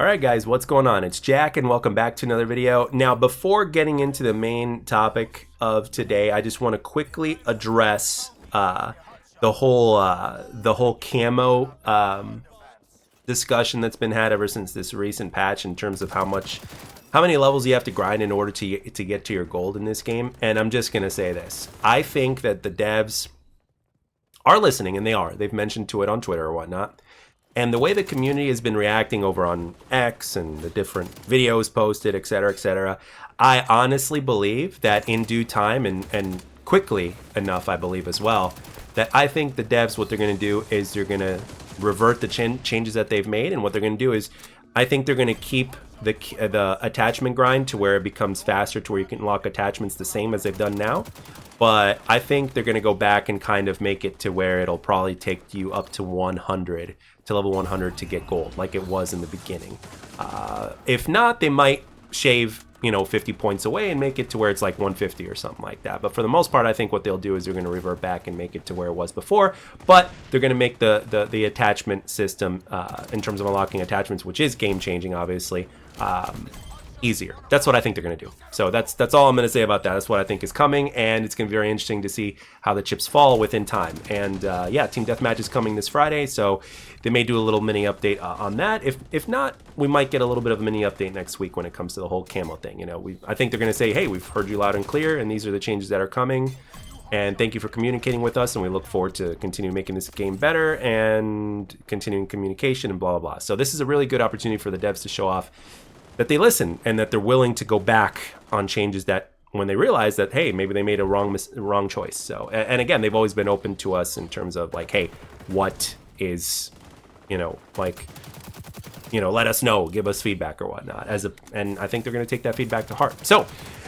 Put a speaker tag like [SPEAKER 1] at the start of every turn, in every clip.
[SPEAKER 1] Alright guys, what's going on? It's Jack and welcome back to another video. Now before getting into the main topic of today, I just want to quickly address the whole camo discussion that's been had ever since this recent patch in terms of how many levels you have to grind in order to get to your gold in this game. And I'm just gonna say this. I think that the devs are listening, and they are. They've mentioned to it on Twitter or whatnot. And the way the community has been reacting over on X and the different videos posted, etc., I honestly believe that in due time and quickly enough, I believe as well, that I think the devs, what they're going to do is they're going to revert the changes that they've made. And what they're going to do is, I think they're going to keep the attachment grind to where it becomes faster, to where you can lock attachments the same as they've done now. But I think they're going to go back and kind of make it to where it'll probably take you up to 100, to level 100 to get gold, like it was in the beginning. If not, they might shave, 50 points away and make it to where it's like 150 or something like that. But for the most part, I think what they'll do is they're going to revert back and make it to where it was before. But they're going to make the attachment system, in terms of unlocking attachments, which is game changing, obviously, easier. That's what I think they're going to do. So that's all I'm going to say about that. That's what I think is coming, and it's going to be very interesting to see how the chips fall within time. And yeah, Team Deathmatch is coming this Friday, so they may do a little mini update on that. If not, we might get a little bit of a mini update next week when it comes to the whole camo thing. I think they're going to say, hey, we've heard you loud and clear, and these are the changes that are coming. And thank you for communicating with us, and we look forward to continue making this game better and continuing communication and blah, blah, blah. So this is a really good opportunity for the devs to show off that they listen and that they're willing to go back on changes that when they realize that, hey, maybe they made a wrong choice. So, and again, they've always been open to us in terms of like, hey, what is, let us know, give us feedback or whatnot. And I think they're going to take that feedback to heart. So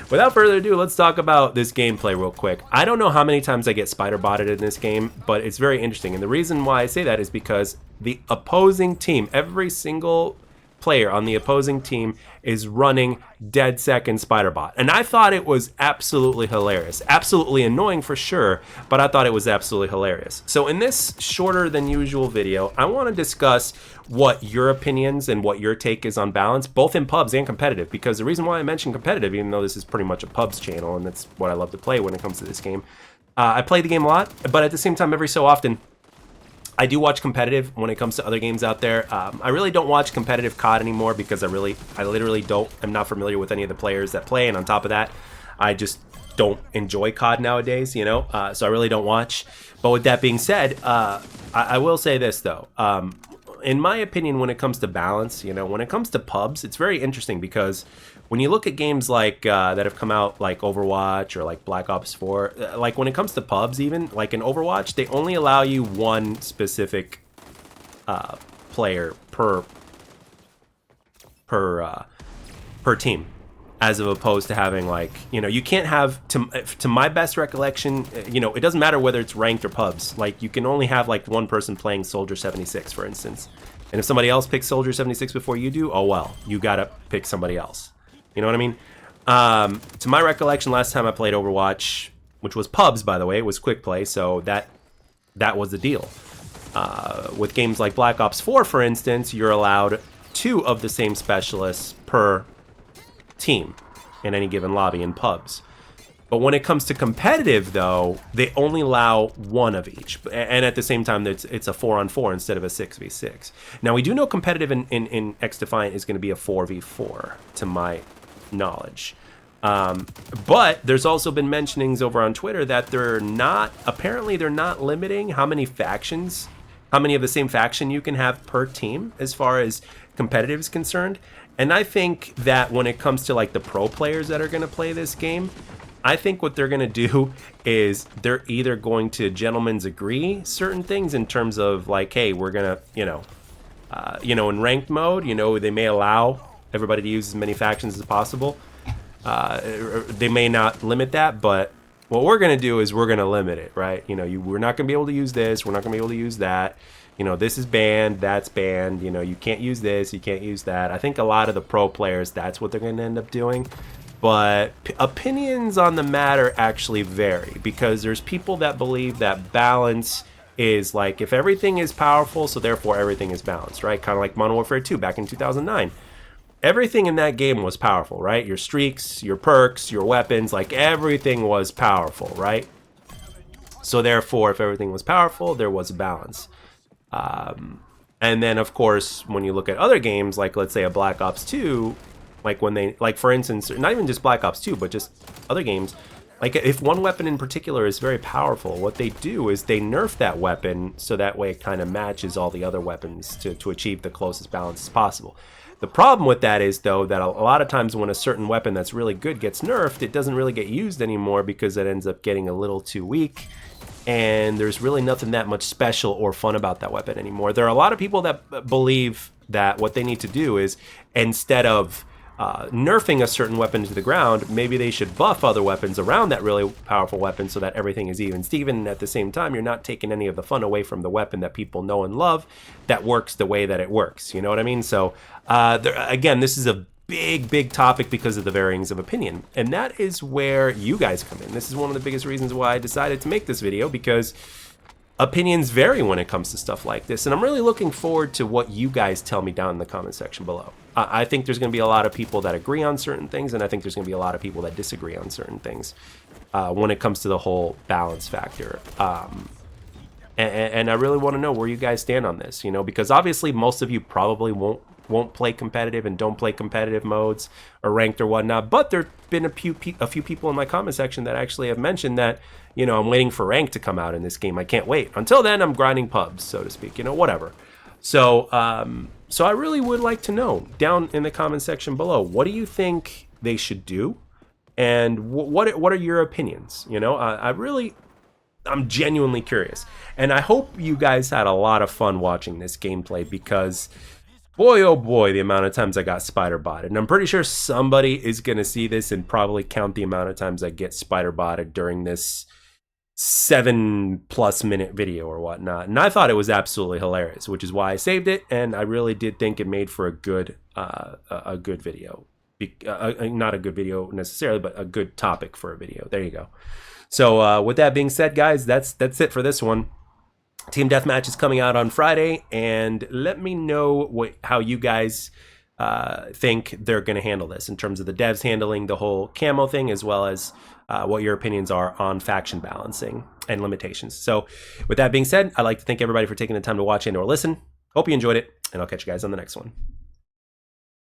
[SPEAKER 1] without further ado, let's talk about this gameplay real quick. I don't know how many times I get spider-botted in this game, but it's very interesting. And the reason why I say that is because the opposing team, every single player on the opposing team is running Dedsec and Spiderbot. And I thought it was absolutely hilarious. Absolutely annoying for sure, but I thought it was absolutely hilarious. So in this shorter than usual video, I want to discuss what your opinions and what your take is on balance, both in pubs and competitive, because the reason why I mentioned competitive, even though this is pretty much a pubs channel and that's what I love to play when it comes to this game, I play the game a lot, but at the same time, every so often, I do watch competitive when it comes to other games out there. I really don't watch competitive COD anymore because I literally I'm not familiar with any of the players that play, and on top of that, I just don't enjoy COD nowadays, so I really don't watch. But with that being said, I will say this though. In my opinion, when it comes to balance, when it comes to pubs, it's very interesting because when you look at games like that have come out like Overwatch or like Black Ops 4, like when it comes to pubs, even like in Overwatch, they only allow you one specific player per team, as opposed to having like, you can't have, to my best recollection, it doesn't matter whether it's ranked or pubs, like you can only have like one person playing Soldier 76, for instance. And if somebody else picks Soldier 76 before you do, oh well, you gotta pick somebody else. You know what I mean? To my recollection, last time I played Overwatch, which was pubs, by the way, it was quick play, so that was the deal. With games like Black Ops 4, for instance, you're allowed 2 of the same specialists per team in any given lobby in pubs. But when it comes to competitive, though, they only allow 1 of each. And at the same time, it's a 4-on-4 instead of a 6v6. Now, we do know competitive in XDefiant is going to be a 4v4, to my knowledge. But there's also been mentionings over on Twitter that apparently they're not limiting how many of the same faction you can have per team as far as competitive is concerned. And I think that when it comes to like the pro players that are going to play this game, I think what they're going to do is they're either going to gentlemen's agree certain things in terms of like, hey, we're going to, in ranked mode, they may allow everybody to use as many factions as possible. They may not limit that, but what we're going to do is we're going to limit it, right? We're not going to be able to use this. We're not going to be able to use that. This is banned, that's banned. You can't use this, you can't use that. I think a lot of the pro players, that's what they're going to end up doing. But opinions on the matter actually vary because there's people that believe that balance is like, if everything is powerful, so therefore everything is balanced, right? Kind of like Modern Warfare 2 back in 2009. Everything in that game was powerful, right? Your streaks, your perks, your weapons, like everything was powerful, right? So therefore, if everything was powerful, there was a balance. And then, of course, when you look at other games, like let's say a Black Ops 2, like when they, like for instance, not even just Black Ops 2, but just other games, like if one weapon in particular is very powerful, what they do is they nerf that weapon so that way it kind of matches all the other weapons to achieve the closest balance as possible. The problem with that is, though, that a lot of times when a certain weapon that's really good gets nerfed, it doesn't really get used anymore because it ends up getting a little too weak. And there's really nothing that much special or fun about that weapon anymore. There are a lot of people that believe that what they need to do is, instead of nerfing a certain weapon to the ground, maybe they should buff other weapons around that really powerful weapon so that everything is even Steven, and at the same time you're not taking any of the fun away from the weapon that people know and love that works the way that it works. You know what I mean? So again, this is a big topic because of the varyings of opinion, and that is where you guys come in. This is one of the biggest reasons why I decided to make this video, because opinions vary when it comes to stuff like this, and I'm really looking forward to what you guys tell me down in the comment section below. I think there's going to be a lot of people that agree on certain things, and I think there's going to be a lot of people that disagree on certain things when it comes to the whole balance factor. And I really want to know where you guys stand on this, you know, because obviously most of you probably won't play competitive and don't play competitive modes or ranked or whatnot, but there've been a few people in my comment section that actually have mentioned that, you know, I'm waiting for rank to come out in this game. I can't wait. Until then, I'm grinding pubs, so to speak, you know, whatever. So so I really would like to know down in the comment section below, what do you think they should do, and what are your opinions? You know, I'm genuinely curious, and I hope you guys had a lot of fun watching this gameplay, because boy, oh boy, the amount of times I got spider-botted. And I'm pretty sure somebody is going to see this and probably count the amount of times I get spider-botted during this 7+ minute video or whatnot. And I thought it was absolutely hilarious, which is why I saved it. And I really did think it made for a good video. Not a good video necessarily, but a good topic for a video. There you go. So with that being said, guys, that's it for this one. Team Deathmatch is coming out on Friday, and let me know how you guys think they're going to handle this in terms of the devs handling the whole camo thing, as well as what your opinions are on faction balancing and limitations. So with that being said, I'd like to thank everybody for taking the time to watch and or listen. Hope you enjoyed it, and I'll catch you guys on the next one.